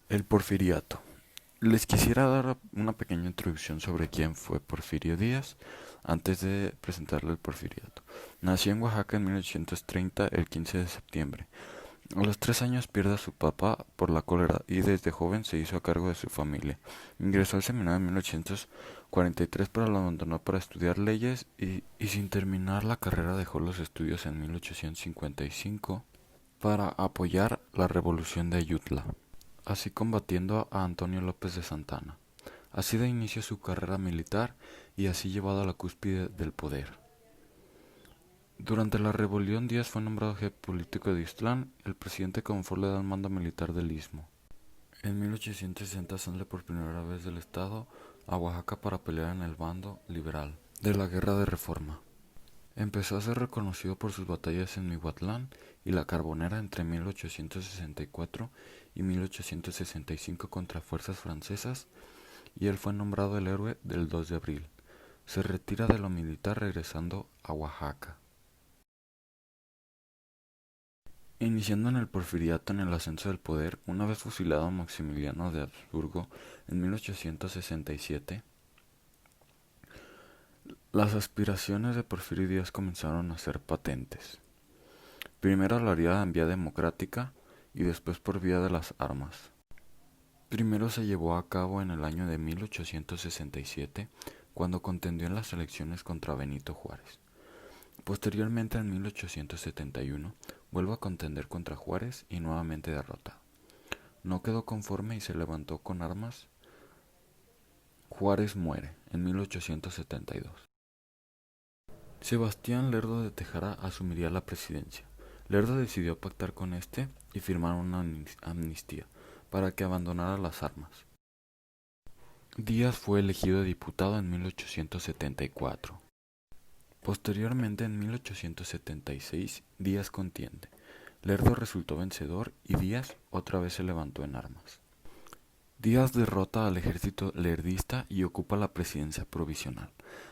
El Porfiriato. Les quisiera dar una pequeña introducción sobre quién fue Porfirio Díaz antes de presentarle el Porfiriato. Nació en Oaxaca en 1830, el 15 de septiembre. A los 3 años pierde a su papá por la cólera y desde joven se hizo a cargo de su familia. Ingresó al seminario en 1843, pero lo abandonó para estudiar leyes y sin terminar la carrera dejó los estudios en 1855 para apoyar la revolución de Ayutla, así combatiendo a Antonio López de Santana. Así da inicio su carrera militar y así llevado a la cúspide del poder. Durante la rebelión Díaz fue nombrado jefe político de Ixtlán, el presidente Comonfort le da el mando militar del istmo. En 1860 sale por primera vez del estado a Oaxaca para pelear en el bando liberal de la Guerra de Reforma. Empezó a ser reconocido por sus batallas en Mihuatlán y La Carbonera entre 1864 y 1865 contra fuerzas francesas, y él fue nombrado el héroe del 2 de abril. Se retira de lo militar regresando a Oaxaca. Iniciando en el porfiriato en el ascenso del poder, una vez fusilado Maximiliano de Habsburgo en 1867, las aspiraciones de Porfirio Díaz comenzaron a ser patentes. Primero lo haría en vía democrática y después por vía de las armas. Primero se llevó a cabo en el año de 1867, cuando contendió en las elecciones contra Benito Juárez. Posteriormente, en 1871, vuelve a contender contra Juárez y nuevamente derrota. No quedó conforme y se levantó con armas. Juárez muere en 1872. Sebastián Lerdo de Tejada asumiría la presidencia. Lerdo decidió pactar con este y firmar una amnistía para que abandonara las armas. Díaz fue elegido diputado en 1874. Posteriormente, en 1876, Díaz contiende. Lerdo resultó vencedor y Díaz otra vez se levantó en armas. Díaz derrota al ejército lerdista y ocupa la presidencia provisional.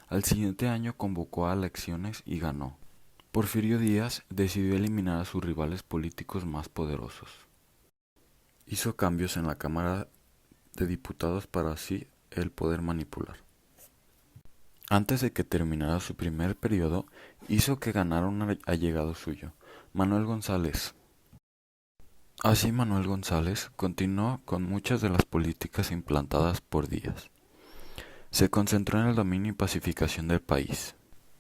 Al siguiente año convocó a elecciones y ganó. Porfirio Díaz decidió eliminar a sus rivales políticos más poderosos. Hizo cambios en la Cámara de Diputados para así él poder manipular. Antes de que terminara su primer periodo, hizo que ganara un allegado suyo, Manuel González. Así Manuel González continuó con muchas de las políticas implantadas por Díaz. Se concentró en el dominio y pacificación del país.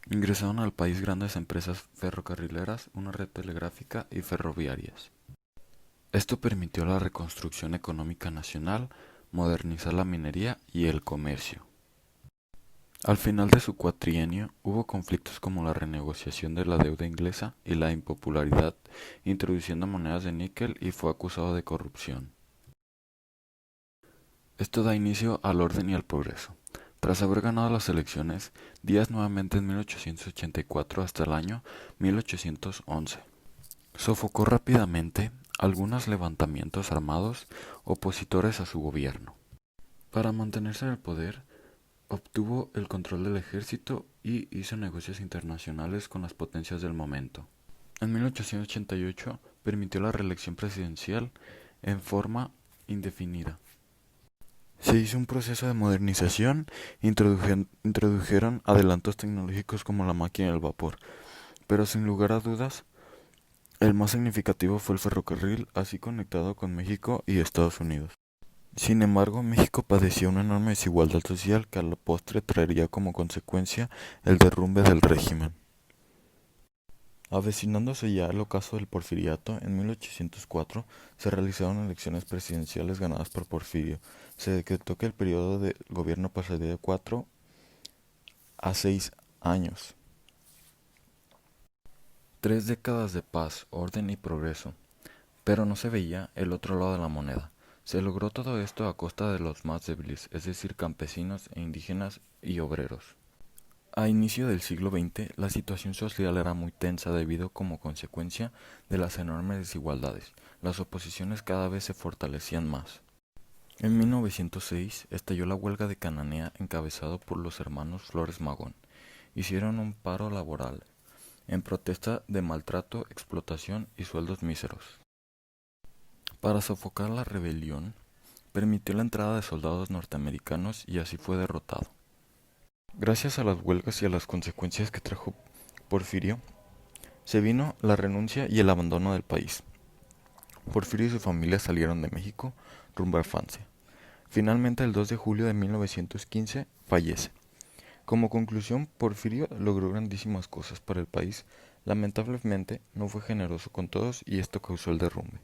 Ingresaron al país grandes empresas ferrocarrileras, una red telegráfica y ferroviarias. Esto permitió la reconstrucción económica nacional, modernizar la minería y el comercio. Al final de su cuatrienio hubo conflictos como la renegociación de la deuda inglesa y la impopularidad, introduciendo monedas de níquel, y fue acusado de corrupción. Esto da inicio al orden y al progreso. Tras haber ganado las elecciones, Díaz nuevamente en 1884 hasta el año 1811. Sofocó rápidamente algunos levantamientos armados opositores a su gobierno. Para mantenerse en el poder, obtuvo el control del ejército y hizo negocios internacionales con las potencias del momento. En 1888 permitió la reelección presidencial en forma indefinida. Se hizo un proceso de modernización, introdujeron adelantos tecnológicos como la máquina del vapor, pero sin lugar a dudas, el más significativo fue el ferrocarril, así conectado con México y Estados Unidos. Sin embargo, México padecía una enorme desigualdad social que a la postre traería como consecuencia el derrumbe del régimen. Avecinándose ya el ocaso del porfiriato, en 1804 se realizaron elecciones presidenciales ganadas por Porfirio. Se decretó que el periodo de gobierno pasaría de 4 a 6 años. 3 décadas de paz, orden y progreso. Pero no se veía el otro lado de la moneda. Se logró todo esto a costa de los más débiles, es decir, campesinos e indígenas y obreros. A inicio del siglo XX, la situación social era muy tensa debido como consecuencia de las enormes desigualdades. Las oposiciones cada vez se fortalecían más. En 1906 estalló la huelga de Cananea encabezado por los hermanos Flores Magón. Hicieron un paro laboral en protesta de maltrato, explotación y sueldos míseros. Para sofocar la rebelión, permitió la entrada de soldados norteamericanos y así fue derrotado. Gracias a las huelgas y a las consecuencias que trajo Porfirio, se vino la renuncia y el abandono del país. Porfirio y su familia salieron de México rumbo a Francia. Finalmente, el 2 de julio de 1915, fallece. Como conclusión, Porfirio logró grandísimas cosas para el país. Lamentablemente, no fue generoso con todos y esto causó el derrumbe.